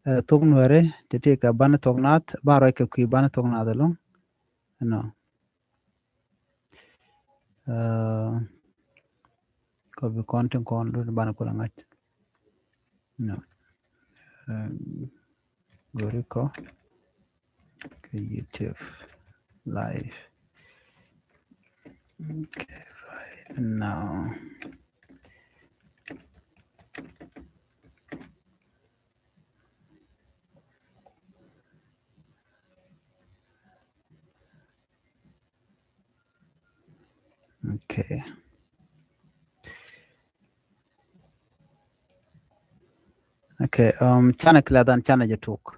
tok nuere tete ka ban tok nat baro ke kui ban tok nat long no ko bi konten kon do ban ko ngat no goriko ke YouTube live okay right now. Okay. Okay. Chana kiladan chana jatuk.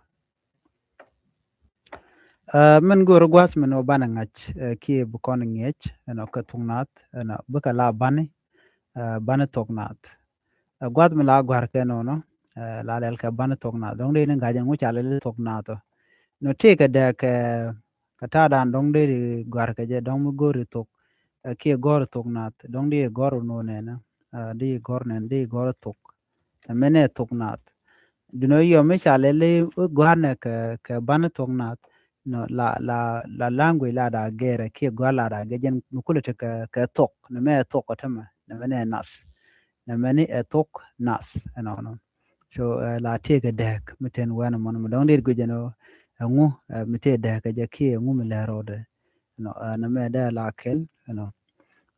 Min gor gwas min obana ngach ki bukon ngech no katungnat no buka la bani bani tognat. Gwad min la gwar ke no la lel ka bani tognat. Dong de ngaja ngu chale le tognato. No teka de ke kata dong de gwar ke je dong mu gori tok ki gor tognat. Dong de gor no ne na di gor ne di gor tok. Mene tognat. Dino yo me chale le gwar ne ke bani tognat. No la language la da gere ki gwala da gejen mukulete ka tok ne me tok otama ne mene nas ne mene tok nas no so la tege dek miten wana mon mo don dir gujeno ngu mite dek je ki ngu mi lerode no ne me da la kel no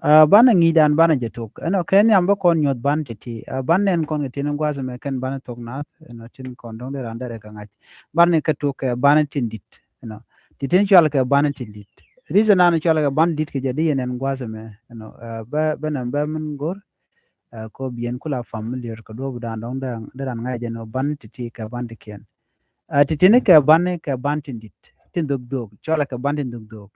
bana ngidan bana je tok no ken yamba kon nyot ban titi ban nen kon tin gwaze me ken bana tok nas no tin kon don der andere ka ngach ban ka tok bana tindit no titin chwal ka ban tindit reason an chwal ka ban dit ke jadi enen gwaze me no ba bana ba mun gor ko bien kula familiar ko do dan dong dan ngai je no ban titi ka ban tiken titine ka ban tindit tin dog dog chwal ka ban tin dog dog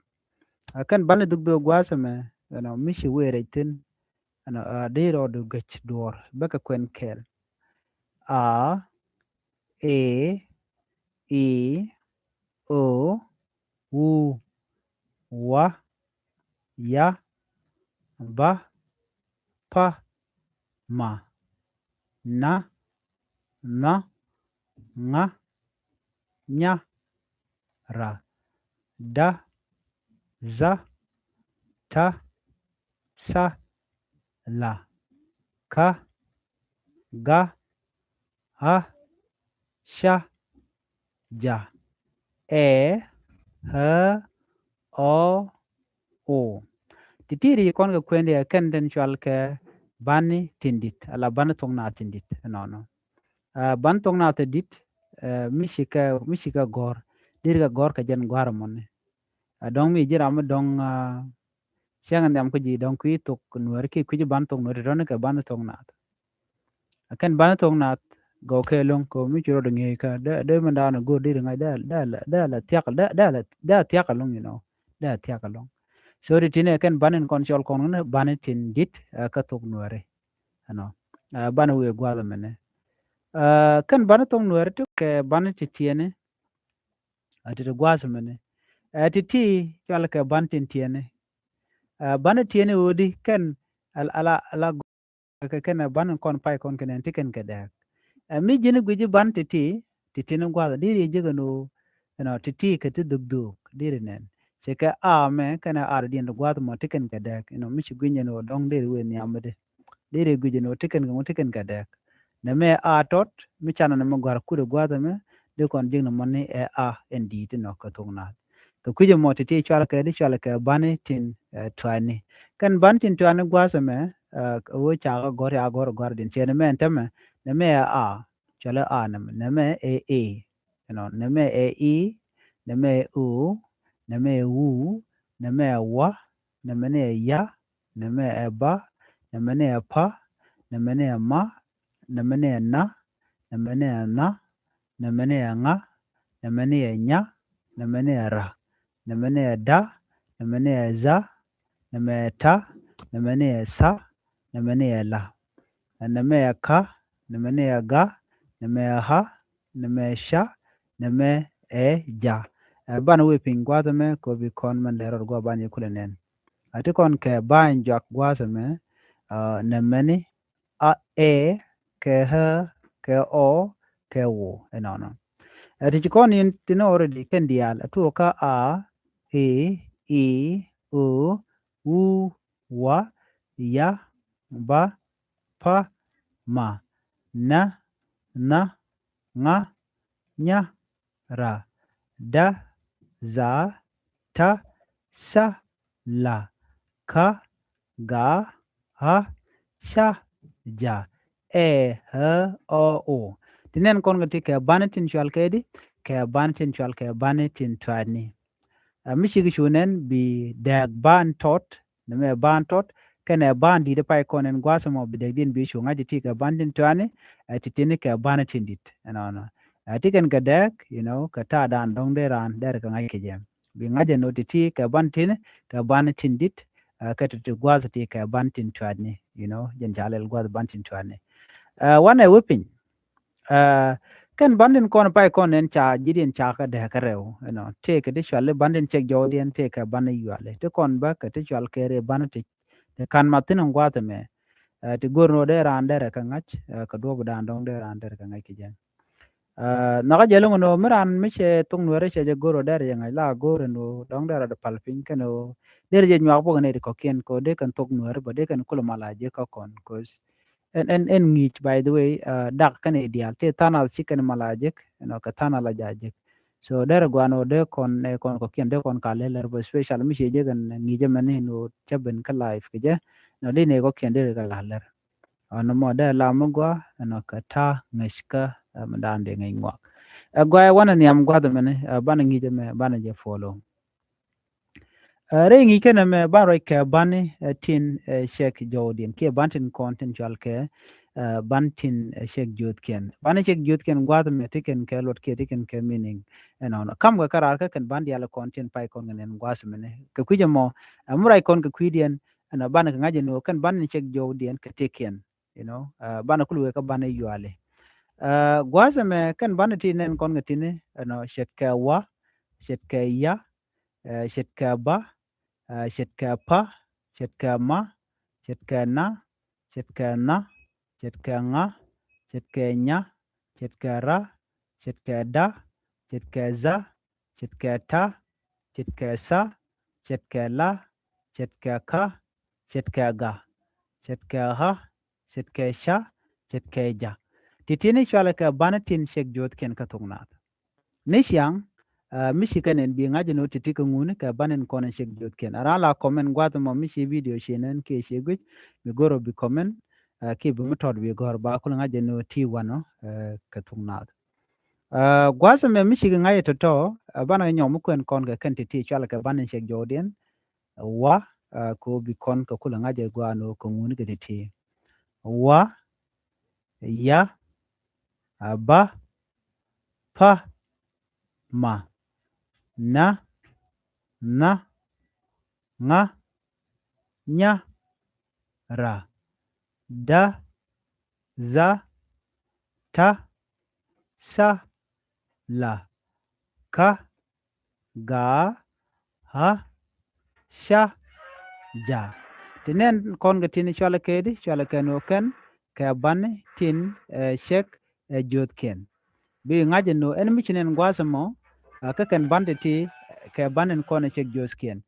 kan ban dog dog gwaze me no mishi were tin no de ro do gach dor baka kwen kel a e i o u wa ya ba pa ma na nga nya ra da za ta sa la ka ga ha sha ja e h o titiri kon ga kwende ken den chwal ke bani tindit ala bani tongna tindit no ban tongna tindit mishika gor dirga gor ka jen gwar mon dong mi jira ma dong siang ndam ko ji dong ku tok nuer ki ku ban tong nuer ron ka ban tongna ken ban tongna go ke long ko mi chiro de nge ka de man da no go dir ngai da tiak da tiak long you know da tiak long so ri tine ken banen kon chol kon ne banen tin dit ka tok nuere ano ban we gwala mene kan ban tong nuere to ke banen ti tiene ati de gwasa mene ati ti chol ke ban tin tiene banen tiene odi ken ala ka ken banen kon pai kon ken tiken ke da mi jini gwiji ban ti tini gwada diri jiga no ti ka ti dug diri nen se ka a me kana ar din gwada mo tiken ka dek mi chi gwinye no dong diri we nyamde diri gwiji no tiken ka dek ne me a tot mi chana ne mo gwar ku gwada me de kon jing no moni e a ndi ti no ka tungna ka kuje mo ti chwala ka bani tin twani kan ban tin twani gwasa me wo cha gor din che ne me ntame ne me a chala a ne me e ne me e ne me u ne me wu ne me wa ne me ya ne me ba ne me pa ne me ma ne me na ne me na ne me nga ne me nya ne me ra ne me da ne me za ne me ta ne me sa ne me la ne me ka ne me ga ne me ha ne me sha ne me ja ban we pin gwaza me ko bi kon man lero go ban yekule nen ati kon ke ban jak gwaza me ne meni a e ke h ke o ke wo no ati kon in tino already ken dial atu ka a e e o u wa ya ba pa ma na na nga nya ra da za ta sa la ka ga ha sha ja e h o o tinen kon ngati ke banatin chwal kedi ke banatin chwal ke banatin twani mishigi shunen bi dag ban tot neme ban tot kene ban di de pai konen gwasamo bi dag din bi shu ngaji ti ke bandin twani titini ke banatin dit no tiken ke dag ka ta dan dong de ran der ka ngai ke jem bi ngaje no ti ke bantin ke banatin dit ka ti gwazati ke bantin twani jen jalel gwaz bantin twani wane wipin kan bandin kon pai kon en cha jidin cha ka de ka rew te ke de chwale bandin chek jodien te ka ban yuale te kon ba ka te chwal kere ban te kan matin ngwata me te gorno de ran de ka ngach ka do dan dong de ran de ka ngach ke jen na ga jelo no miran mi che tung no re che je goro de ye ngai la goro no dong de ra de palpin ke no de je nywa bo ne ko ken ko de kan tok no re ba de kan kula mala je ka kon cause en ngich by the way dak kan ideal te tanal siken malajek ka tanal ajajek so der gwano de kon ko kien de kon ka leler bo special mi je gan ngije mane no chaben ka life ke je no de ne ko kien de ka laler no mo de la mo gwa no ka ta ngeshka mdande ngai ngwa gwa wana ni am gwa de mane ban ngije me ban je follow re ngi kene me baro ke bani tin shek jodin ke bantin content jal ke bantin shek jod ken bani shek jod ken gwad me tiken ke lot ke tiken ke meaning no kam ga karar ka kan bandi ala content pai kon ngenen gwas mene ke kuje mo amurai kon ke kwidien ana bana ka ngaje no kan bani shek jodin ke tiken bana kulwe ka bana yuale gwas me kan bani tinen kon ngatine no shet ke wa shet ke ya shet ke ba shet ka pa shet ka ma shet ka na shet ka na shet ka nga shet ka nya shet ka ra shet ka da shet ka za shet ka ta shet ka sa shet ka la shet ka ka shet ka ga shet ka ha shet ka sha shet ka ja titini chwala ka banatin shek jot ken ka tungnat nishyang Michigan bi ngaji no titi ka ngune ka banen konen shek jot ken arala comment gwata mo mishi video shenen ke shegwe mi goro bi comment ke bi mutod bi gor ba kul ngaji no ti wano ka tungnad gwasa me Michigan ngaji to bana nyom kuen kon ga kan titi chala ka banen shek jodien wa ko bi kon ka kul ngaji gwano ko ngune ka titi wa ya ba pa ma na na nga nya ra da za ta sa la ka ga ha sha ja tinen kon ga tini chwala kedi chwala keno ken ka bane tin shek jot ken bi ngaje no en michinen gwasa mo ka ken bande ti ka banen kone shek jos ken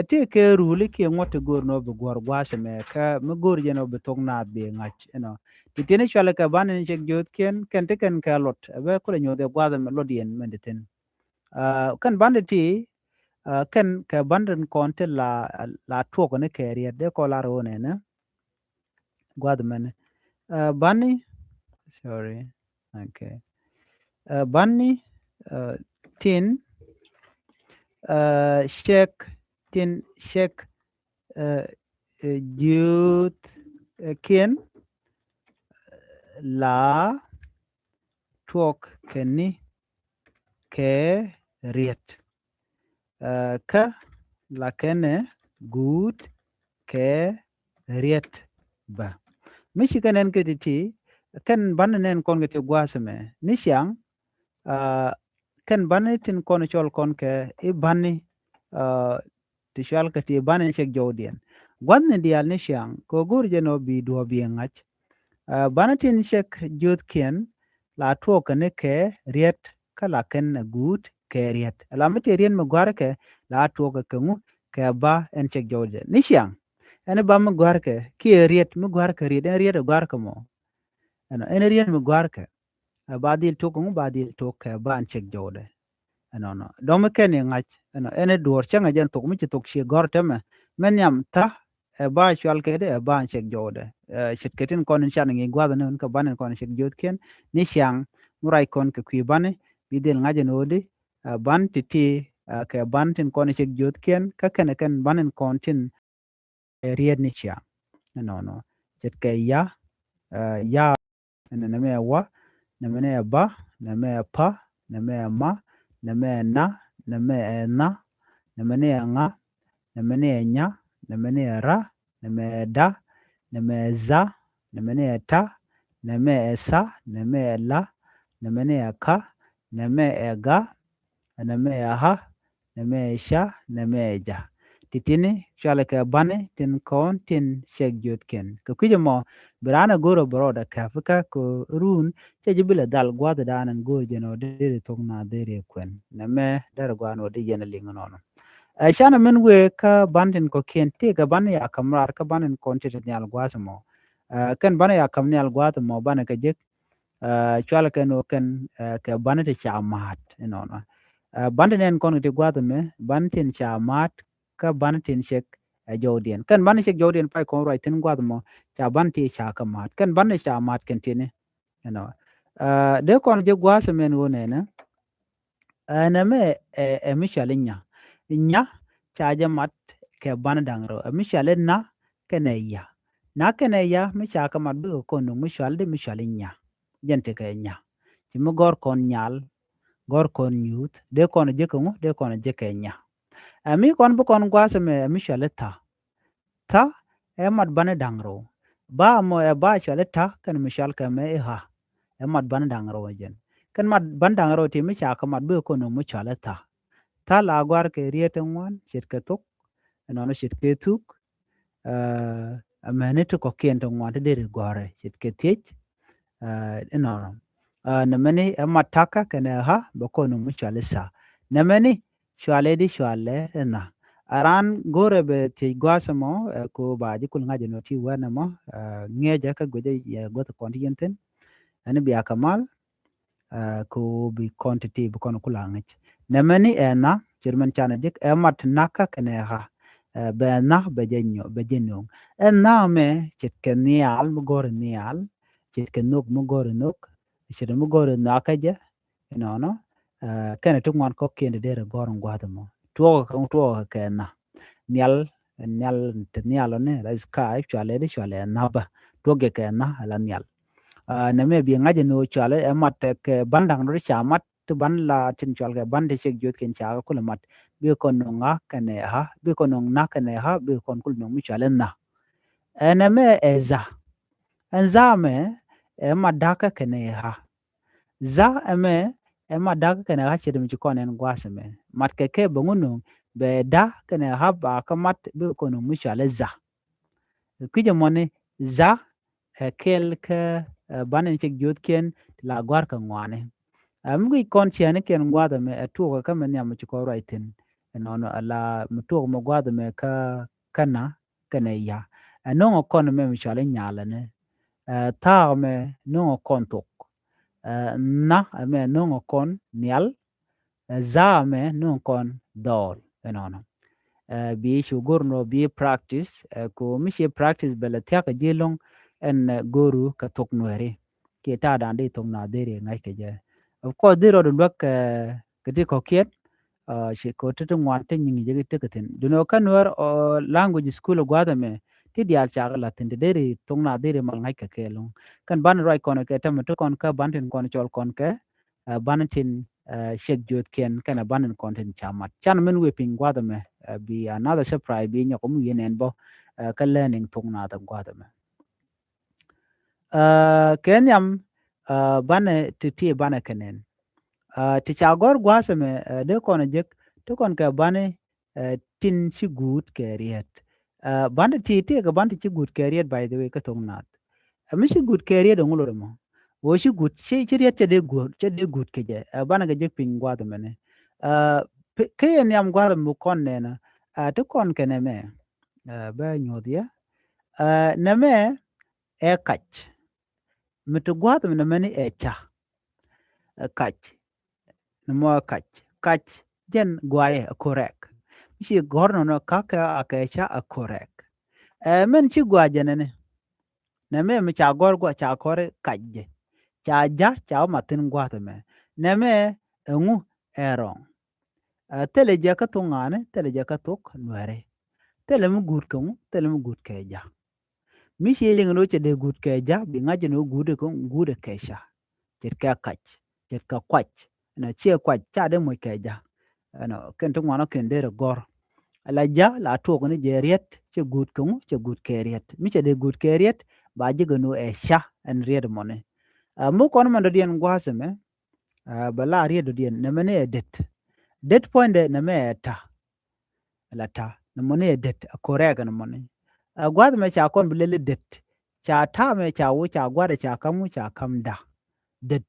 ti ke ruli ke ngote gor no be gor gwasa me ka me gor jeno be tong na be ngach ti tini chwala ka banen shek jot ken te ken ka lot be ko nyo de gwasa me lodien mendeten kan bande ti ken ka banden konte la tuoko ne kerier de ko la rone ne gwad mene bunny sorry okay bunny tin shek tin shek youth ken la tuok keni ke riet ka la kene good ke riet ba Michigan en kediti kan bananen kon gete gwasme nisyang kan banatin kon chol kon ke e bani ti shal ke ti banen chek jodien gwanne dial nisyang ko gur jeno bi do bi ngach banatin chek jod ken la tuo kene ke riet ka la ken gut ke riet la mete rien me gwar ke la tuo ke ngu ke ba en chek jode ni siang ene ba me gwar ke ki riet me gwar ke riet en riet gwar ke mo en riet me gwar ke ba dil to ngu ba dil to ke ba en chek jode no do me ken ngach ene dur changa jen to mi to shi gor teme men yam ta ba chwal ke de ba en chek jode chit ketin kon chan ngi gwa ne ka ban kon chek jod ken ni siang murai kon ke kwi bane bidel ngaje no de ban titi ke ban tin kon chek jod ken ka ken banen kon tin ried ni siang no chit ke ya ne me wa ne me ba ne me pa ne me ma ne me na ne me na ne me nga ne me nya ne me ra ne me da ne me za ne me ta ne me sa ne me la ne me ka ne me ga ne me ha ne me sha ne me ja titini chale ke bane tin kon tin shek jot ken ko kujemo brana goro broda kafika ko run che jibile dal gwada danan go jeno de tongna de kwen ne me dar gwano de jena lingono shana min we ka bandin ko ken te ga ban ya kamrar ka banin kon te nyal gwasmo kan bana ya kam nyal gwasmo bana ka jek chwala ken o ken ka bana te chamat no bandin en kon te gwasme bantin chamat ka bantin shek jodien kan ban shek jodien pai kon right tin gwasmo cha banti cha kamat kan ban chamat ken tine no de kon je gwasmen wone na ana me mishalinya nya chaja mat ke ban dangro mishale na keneya na keneya misha ka mat bu ko no mishal de mishalinya jente ke nya ti mo gor kon nyal gor kon youth de kon je ko de kon je ke nya ami kon bu kon gwase me mishale ta e mat ban dangro ba mo e ba chale ta kan mishal ka me ha e mat ban dangro jen kan mat ban dangro ti misha ka mat bu ko no mishale ta la gwar ke riete ngwan chit ke tuk no chit ke tuk amene to ko kien to ngwan de gore chit ke tiech no na meni mataka kene ha boko no mu chale sa na meni chwale di chwale na aran gore be ti gwasamo ko ba ji kul ngaje no ti wana mo ngeja ka gode ya goto konti yenten ani bi akamal ko bi quantity bu kono kula ngach na meni ena jerman chana dik emat naka kene ha be na be jenyo na me chit ke nial mu gore nial chit ke nok mu gore nok chit mu gore naka je no kene tuk man ko kende dere gore ngwadamo tuo ke na nial te nial ne la sky chwale na ba tuo ke na la nial na me bi ngaje no chwale emat ke bandang ro chamat tu ban la tin chwal ke bande chek jot ken cha ko mat bi ko no nga kane ha bi ko no na kane ha bi kon kul no mi chwale na ene me eza enza me e madaka kane ha za eme e madaka kane ha chedum chi kon en gwase me mat ke bonguno be da kane ha ba ka mat bi ko no mi chwale za kije mone za kel ke banen chek jot ken la gwar ka ngwane mgi kon chiane ken gwada me atuo ka men yam chiko writing no ala mtuo mo gwada me ka kana ya no kon me mchale nyala ne ta me no kon tok na me no kon nyal za me no kon dol no bi shugurno bi practice ko mishi practice bela tiaka jilong en goru ka tok nuere ke ta dande tok na dere ngai ke je of course dero do lok kiti ko kiet she ko tutu ngwante nyingi jege teketin duno kanwer language school gwada me ti dial chagla tinde dere tok na dere mal ngai ke kelong kan ban right kono ke tam to kon ka banten kon chol kon ke bantin shek jot ken kana banen content chamat chan men we ping gwada me be another surprise be nyako mu yenen bo ka learning tok na da gwada me kenyam bane titi bane kenen ti chagor gwasa me de kono jek to kon ka bane tin chi good keriet bane titi ka bane chi good keriet by the way ka tong nat mi chi good keriet ngulo mo wo shi gut shi riet che de gut ke je bana ga je pin gwa de mene ke en yam gwa mu kon ne na to kon ke ne me ba nyo dia ne me e kach mit gwa de mene e cha kach ne mo kach jen gwa e korek shi gorno no kaka akacha a korek men chi gwa je ne me mi cha gor gwa cha kore kajje cha ja cha matin gwa de me ne me engu erong tele je ka tungane tele je ka tuk nwere tele mu gut kamu tele mu gut keja mi shi ling no che de gut keja bi ngaje no gude ko gude kesha jet ka kach jet ka kwach na che kwach cha de mo keja no ken tu ngano ken de gor la ja la tuk ni je riet che gut kamu che gut keriet mi che de gut keriet ba je no e sha en ried mone mu kon man do dien gwaseme bala ried dien ne mene det point de ne me ta la ta ne mone det korega ne mone gwad me cha kon bilele det cha ta me cha wo cha gwada cha kamu cha kamda det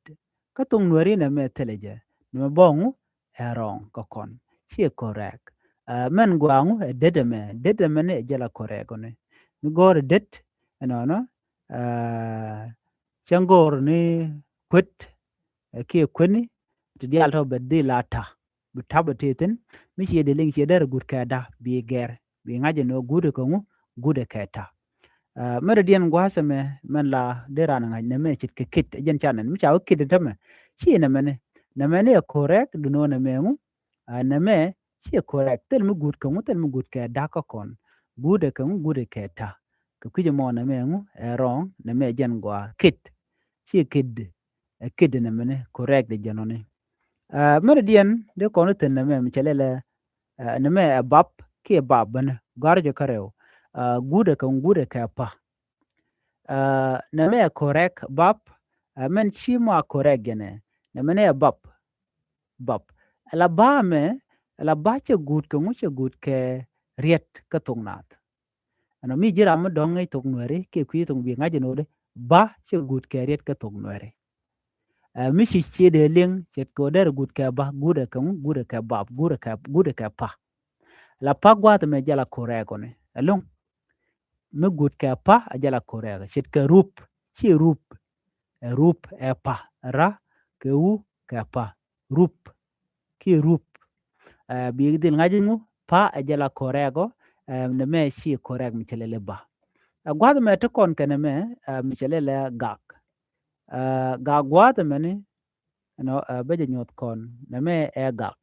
ka tung nweri ne me teleje ne bongu erong ko kon chi korek men gwangu dede me ne jela korego ne mi gor det no changor ni kwet ki kweni ti dial to beddi lata bu tabatetin mi shi de ling shi der gut kada bi ger bi ngaje no gude ko gude keta mere dien gwasa me men la dera na ne me chit ke kit jen chanen mi chaw kit de me shi ne mene correct du no ne me ngu ne me shi correct tel mu gut ko tel mu gut ke da ko kon gude ko gude keta ko kuje mo ne me ngu wrong ne me jen gwa kit shi kid ne mene correct de janone mere dien de kono ten ne me chelele ne me bab ke bab bane garje kareo gude kan gude ka pa ne me correct bab men chi mo correct gene ne mene bab la ba me la ba che gud kan che gud ke riet ka tungnat ano mi jira mo dongai tungnwere ke kwi tung bi ngaje no de ba che gud ke riet ka tungnwere mi shi che de ling chet ko der gud ka ba gude ka bab gude ka pa la pa gwa me jala korego ne along me gud ka pa ajala korego chet ka rup chi rup e pa ra ke u ka pa rup ki rup bi dil ngaji mu pa ajala korego ne me shi koreg mi chelele ba gwa me to kon kene me mi chelele gak gwa me ni no beje nyot kon ne me e gak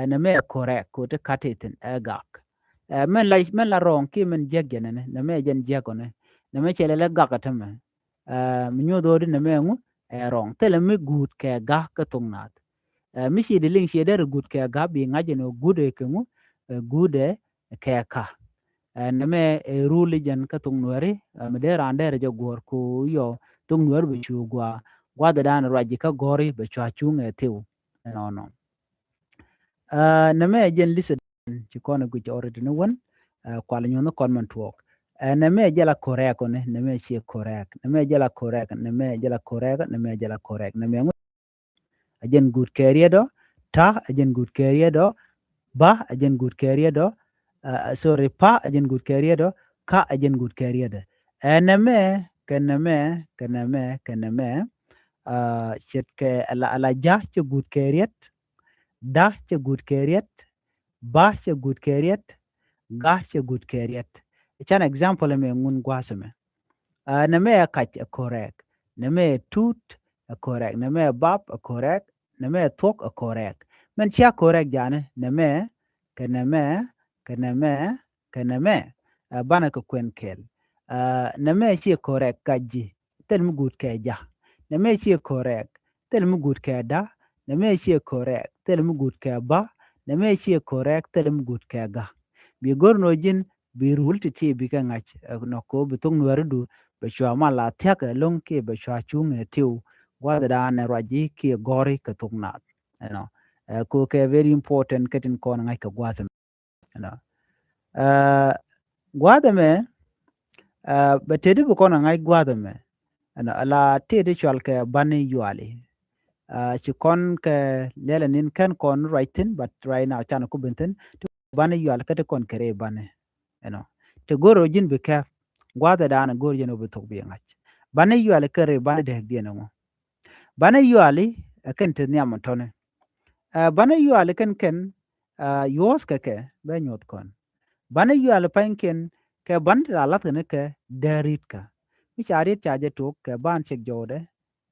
ne me korek ko te katetin e gak men la rong ki men jegene ne me jen jegone ne me chelele gak atame mi nyodo ne me ngu e rong tele me gut ke ga ka tungnat mi shi de ling shi der gut ke ga bi ngaje no gude ke ngu gude ke ka ne me ruli jen ka tungnwari me der ander je gor ku yo tungnwar bi chu gwa da dan raji ka gori be chwa chung e tiu no ne me jen lise ci kono gu jore de won kwal nyono kon man tuok ne me jala korek ne me chi korek ne me jala korek ne me jala korek ne me jala korek ne me ajen good career do ta ajen good career do ba ajen good career do sorry pa ajen good career do ka ajen good career do ne me keneme chet ke ala ja che good career da che good career ba che good career ga che good career chan example me ngun gwaseme ne me kach correct ne me tut correct ne me bab correct ne me tok correct men chia correct jane ne me keneme bana ko kwen kel ne me chi correct kaji tel mu good ke ja ne me chi correct tel mu good ke da ne me chi correct tel mu good ke ba ne me chi correct tel mu good ke ga bi gorno jin bi rul ti bi ka ngach no ko bi tung nuar du be chwa ma la thya ka long ke be chwa chung e tiu wa da ne raji ki gori ka tung na ko ke very important ketin kon ngai ka gwa gwada me betedi bu kon ngai gwada me ana ala te de chwal ke bani yuali ci kon ke lela nin kan kon writing but right now chana ku benten to bani yual ka te kon kere bani te goro jin be ka gwada dana gor jeno be tok bi ngach bani yuali kere bani de diena ngo bani yuali kan te nyam tone bani yuali kan yos ke be nyot kon bani yuali panken ke ban ralat ne ke derit ka mi charit chaje tok ke ban chek jode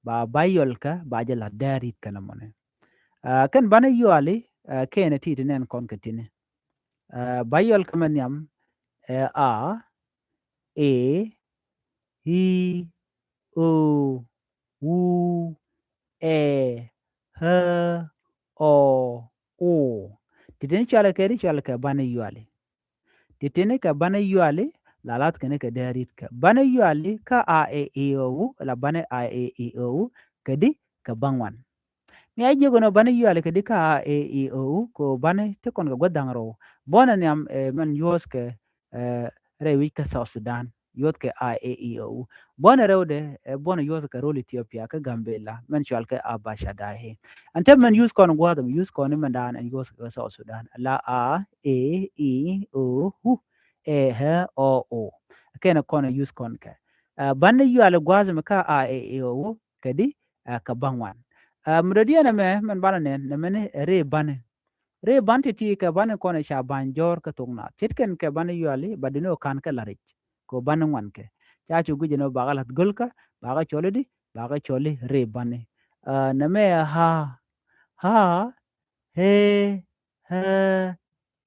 ba bayol ka ba jela derit ka namone kan bani yuali kene ti tenen kon ketine bayol ka manyam a e i o u e h o o titini chala keri chala ka bani yuali titini ka bani yuali lalat kene ka derit ka bani yuali ka a e i o la bani a e i o kedi ka bangwan mi aje gono bani yuali kedi ka a e i o ko bani te kon ga godangro bona nyam man yos ke rewi ka South Sudan yot ke a e i o bona rewde bona yos ka rol Ethiopia ka Gambela man chwal ke abasha dahe ante man use kon gwadam use kon man dan and yos ka South Sudan la a e i o hu e h o o kena kon use kon ka bani yuali gwazam ka a e i o kedi ka bangwan mrediana me man bana nen ne mene re banti ti ka bani kone sha banjor ka tungna titken ke bani yuali badino kan ka larich ko bani ngwan ke cha chu guje no bagalat gulka baga chole di baga chole re bani na me ha he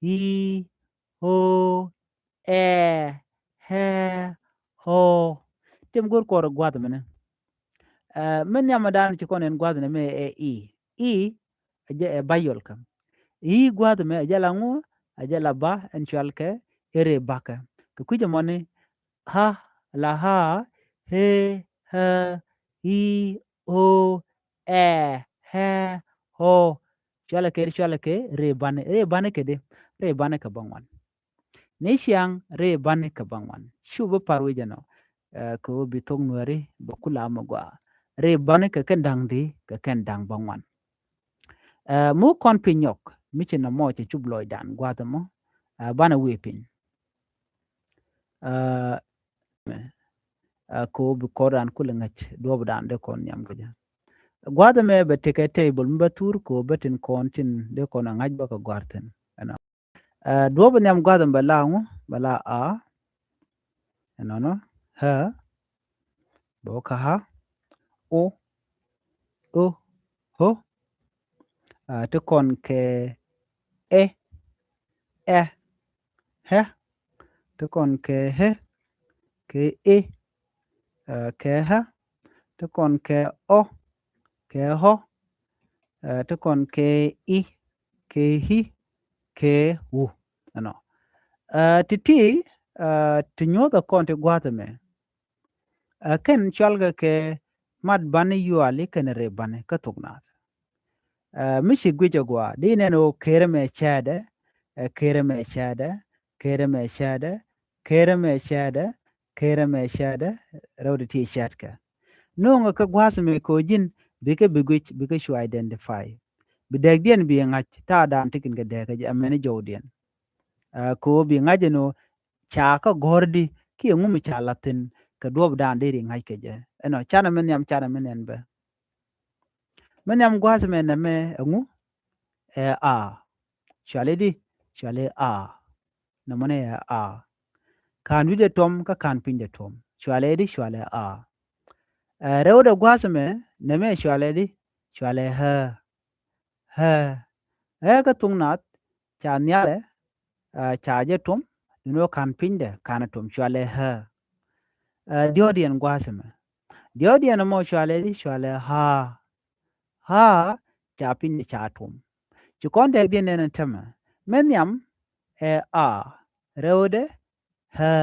i ho e he ho tim gor kor gwad mene men nyama dan ci konen gwad ne me i je bayol kam i gwad me ajala ngo ajala ba en chalke ere baka ke kuje moni ha la ha he i o e he ho chala ke re bane ke de re bane ka bangwan ne siang re bane ka bangwan shubo parwe jano ko bitong nuari bakula magwa re bane ka kendang di ka kendang bangwan mu kon pinyok michi na mo che chubloy dan gwada mo bana wepin ko bi koran kula ngach dob dan de kon nyam gaja gwada me be teke table mba tur ko betin kontin de kon ngaj ba ka gwarten ana dob nyam gwada bala a no ha bo ka ha o ho te kon ke e he te kon ke he ke e ke ha te kon ke o ke ho te kon ke i ke hi ke wu ano titi tinyoda kon te gwada me ken chalga ke mad bani yuali ken re bani ka tugnat mishi gwija gwa dine no kere me chade kere me chade kere me chade kere me chade kere me chade rawdi ti chadka nunga ka gwasa me ko jin bike bigwich bike shu identify bideg dien bi ngach ta dan tikin ga dega ji amene jowdien ko bi ngaje no cha ka gordi ki ngumi cha latin ka dob dan diri ngach ke je eno chana men en be men yam gwasa me na me ngu a chale di chale a na mone a kan wi de tom ka kan pin de tom chale di chale a rewde gwasa me na me chale di chale ha ka tungnat cha nyale cha je tom no kan pin de kan tom chale ha diodien gwasa me diodien mo chale di chale ha cha pin de cha tom ci konde bien nene tema men yam a rewde ha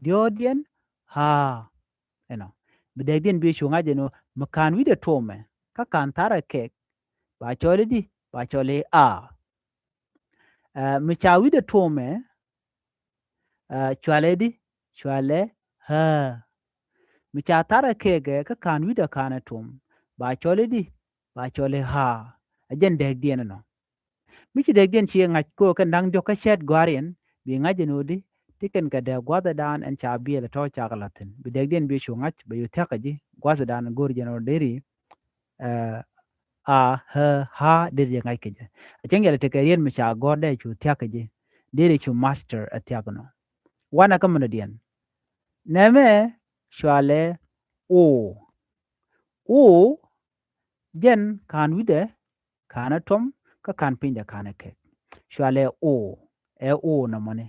diodien ha bidegdien bi chunga jeno makan wi de tome ka kan tara ke ba chole di ba chole a mi cha wi de tome chwale di chwale ha mi cha tara kege ka kan wida kana tum ba chole di ba chole ha ajen deg dien no mi chi deg dien chi ngach ko ka nang jo ka shet gwarian bi ngaje no di tiken ka de gwada dan en cha bi le to cha galatin bi deg dien bi shu ngach ba yu taka ji gwada dan gor jeno deri a ha der je ngai keje achen gele te kerien mi cha gorde chu taka ji deri chu master atyagno wana kamana dien neme shwale o jen kan wide kana tom ka kan pinda kana ke shwale o na mone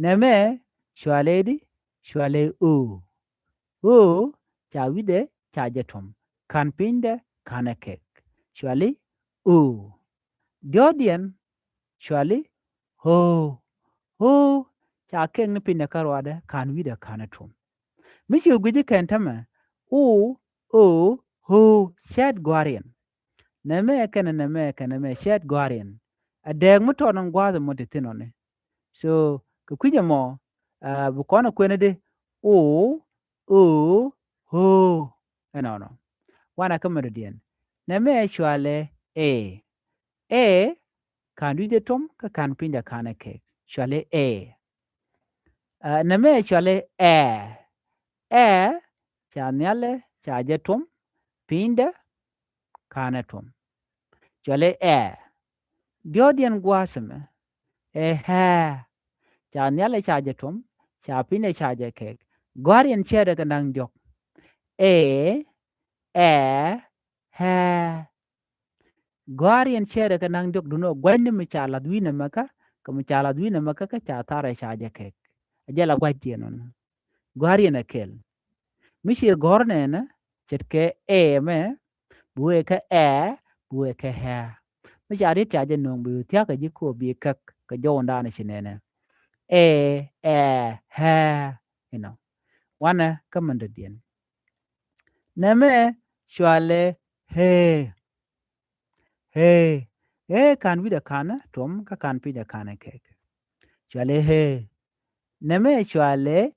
neme shwale di shwale o cha wide cha jetom kan pinda kana ke shwale o diodien shwale ho cha keng ni pinda karwade kan wide kana tom michi guji kentama ho shed guardian neme shed guardian adeg mutonon gwazo motitinone so kukwija mo bukona kwene de ho enono wana kamado dien neme shwale a kan wide tom ka kan pinda kana ke shwale a neme shwale cha nyale cha jetum pinda kana tum shwale diodien gwasme ha cha nyale cha jetum cha pinda cha jekek gwarian chere ka nang jok ha gwarian chere ka nang jok duno gwanni mi cha ladwina maka ka mi cha ladwina maka ka cha tara cha jekek ajela gwatienon gwarian akel mishi gorne na chetke me buwe ka buwe ka ha mishi ari cha je nong bu tia ka jiko bi kak ka jonda na chinene ha wana kamanda dien neme shwale he kan wida kana tom ka kan pida kana kek shwale he neme shwale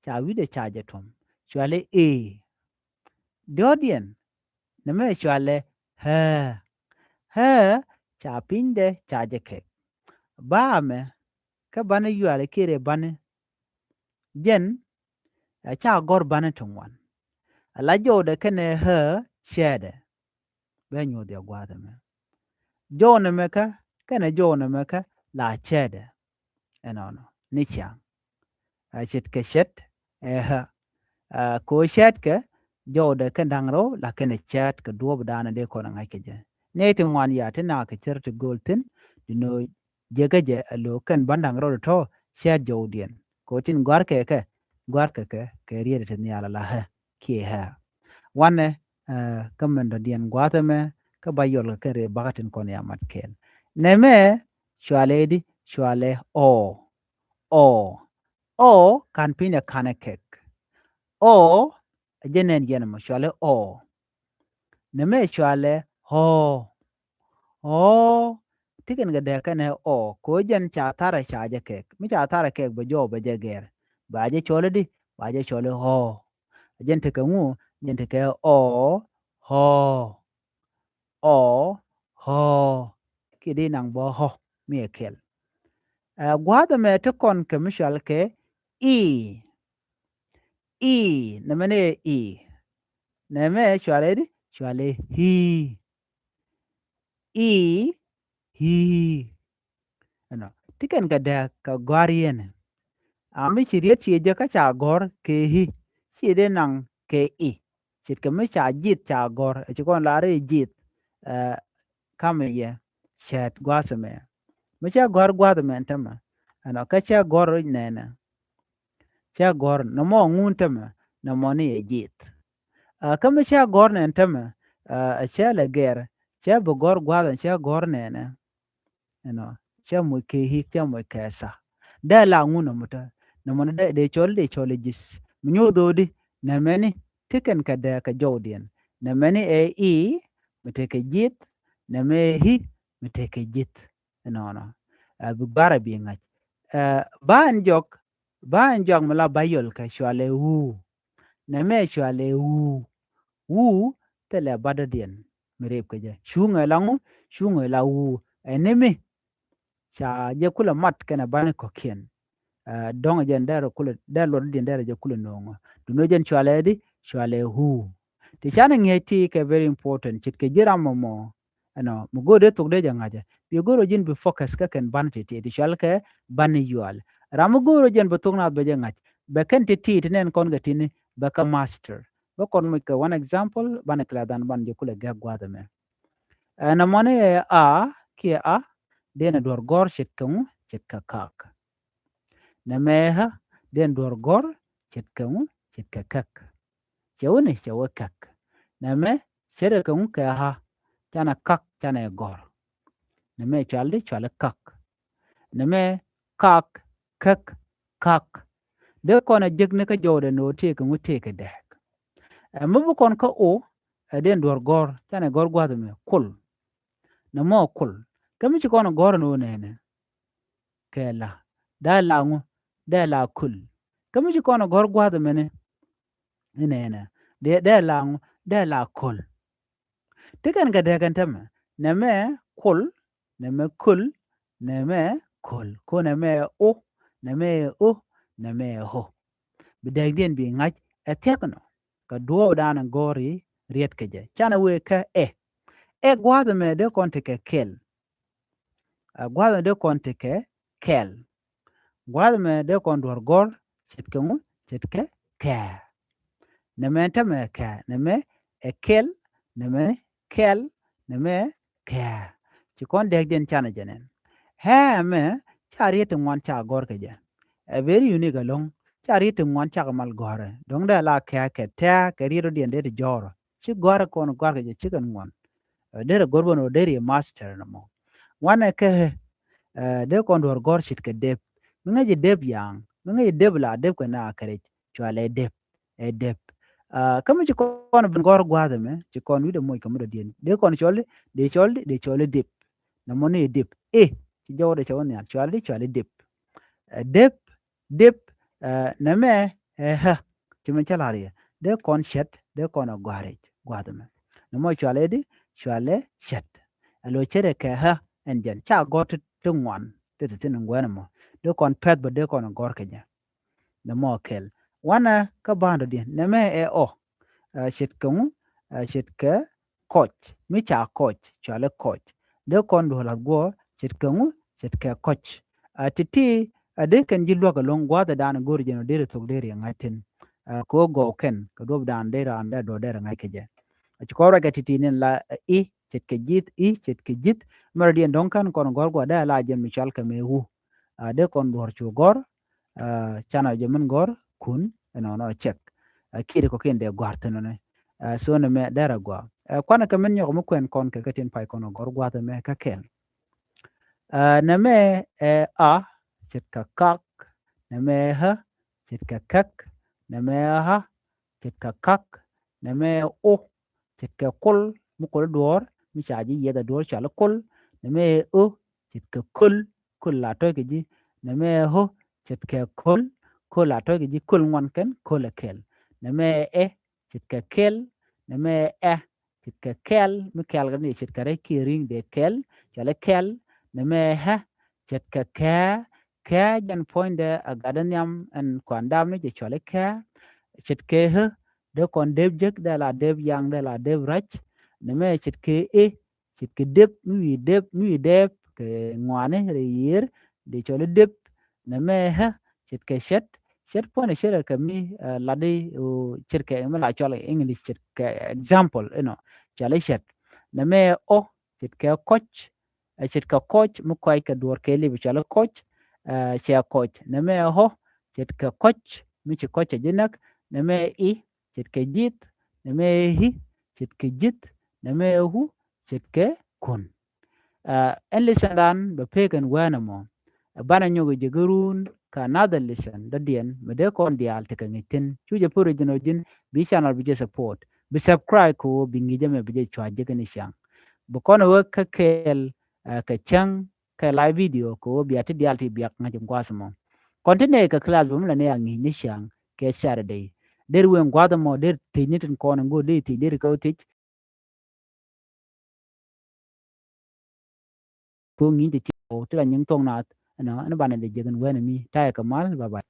cha wida cha je tom shwale diodien neme shwale ha cha pinde cha je kek ba me ka bane yuale kire bane jen cha gor bane tungwan la jode kene shede benyo de gwada me jone meka kene jone meka la chede enono nicha chit ke shet ko shet ke jode ke dangro la kene chet ke duob dana de ko ngai ke je neti ngwan ya te na ke cherte golten dino jegeje lo ken bandangro to shet jodien ko tin gwar ke riede te nyala la ki ha wane kamendo dien gwatame ka bayol ka re bagatin kon ya matken neme shwale di shwale o kan pinya kana kek jenen jenmo shwale neme shwale tiken ga de kane ko jen cha tara cha je kek mi cha tara kek bo jo be je ger ba je chole di ba je chole jen te kangu jen te ke kidi nang bo mi ekel gwada me te kon ke mishal ke namane neme shwale di shwale hi ano tiken ga de ka gwarien ami chiriet chi je ka cha gor ke hi chi de nang ke chit ke mi cha jit cha gor chi kon la re jit kame ye chet gwasme mi cha gor gwadme ntama ano ka cha gor nena cha gor no mo nguntama no mo ni jit kame cha gor ntama cha le ger cha bo gor gwadan cha gor nena cha mo ke hi cha mo kesa da la nguna muta no mo de chol jis minyo dodi na meni tiken ka da ka jodien na meni miteke jit na me hi miteke jit bu bara bi ngach ban jok ba njong mala bayol ka chwale wu na me chwale wu tele bada dien mirep ka je shunga langu shunga la wu enemi cha je kula mat kana bani ko kien dong jen dero kula dero dien dero je kula nongo duno jen chwale di chwale hu ti chana ngeti ke very important chit ke jira momo ano mugode tok de jangaje bi goro jin bi focus ka ken ban ti ti chwal ke ban yual ramu goro jen bo tok na be jangaj be ken ti ti nen kon ga tini be ka master be kon mi ka one example ban kla dan ban je kula ga gwa me na mone a ki a dena dor gor chit kan chit ka kak na meha den dor gor chit kan chit ka kak chawne chawa kak na me chere kan ka ha chana kak chana gor na me chaldi chala kak na me kak kak de kona jegne ka jode no te kan te ka dek mabu kon ka o den dor gor chana gor gwa me kul na mo kul kami chi kona gor no ne kela da langu da la kul kami chi kona gor gwa me ne de langu da la kul tikan ga degan tama na me kul na me kul na me kul ko na me o na me o na me ho bidag dien bi ngaj etekno ka duo dan gori riet ke je chana we ka e gwada me de konte ke kel gwada de konte ke kel gwada me de kon dor gor chetke mu chetke ka na me tama ka na me kel na me kel na me ka ci kon deg den chana jenen ha me chari te ngwan cha gor ke je a very unique along chari te ngwan cha mal gore dong da la ka ke ta ke riro den de joro ci gore kon gor ke je ci kan ngwan de gorbo no de master no mo wana ke de kon dor gor chit ke deb nga je deb yang nga je deb la deb ko na kare chwale deb e deb kama ci kon ben gor gwada me ci kon wi de moy kamu de den de kon chole de chole deb na mo ne deb ci jawde ci woni chwale deb deb na me ha ci men chalari de kon shet de kon gware gwada me na mo chwale di chwale shet alo chere ke ha enjen cha got to ngwan de tin ngwana mo de kon pet bo de kon gor kenya na mo kel wana ka bando di na me o shet kan shet ke coach mi cha coach chwale coach de kon do la go shet kan shet ke coach titi de kan jilwa ga long gwa da dan gor jeno de to de ngatin ko go ken ko do dan de ran de do de ngai keje ci ko raga titi nen la chet ke jit mar dien donkan kon gor gwa da la jen mi chal ka me hu de kon dor chu gor chana jemen gor kun no check kire ko ken de gor tano ne so ne me dara gwa kwana ka men yo mo kwen kon ka katin pai kon gor gwa da me ka ken na me a chet ka kak na me ha chet ka kak na me ha chet ka kak na me o chet ka kul mu kul dor mi chaji ye da dor chala kul na me o chet ka kul la to ke ji na me ho chet ka kul la to ke ji kul ngon ken kul kel na me chet ka kel na me chet ka kel mi kel ga ni chet ka re ki ring de kel chala kel na me ha chet ka jan point de agadan yam en kwandam ni je chale ka chet ke he de kon deb jek de la deb yang de la deb rach na me chet ke chet ke deb mi deb ke ngwane re yer de chale deb na me ha chet ke shet point shere ka mi la de chet ke me la chale english chet ke example chale shet na me o chet ke coach chet ka coach mu koy ka dor ke li chale coach che coach na me ho chet ka coach mi che coach jinak na me chet ke jit na me hi chet ke jit na me hu chet ke kun en lisan dan be pegen wana mo bana nyogo jegurun ka another listen da dien me de kon dial te kan itin chuje puru jino jin bi channel bi support bi subscribe ko bi ngije me bi chwa je kan ishang bu kono wo ka kel ka chang ka live video ko bi ati dial ti biak ngajum kwasmo Kontine ka class bum la ne angi ni shang ke Saturday. Der wen gwada mo der tinitin kona go de ti der ko ti ko ngi ti o tira nyung tong na no an bana de jegen wen mi ta ka mal bye bye.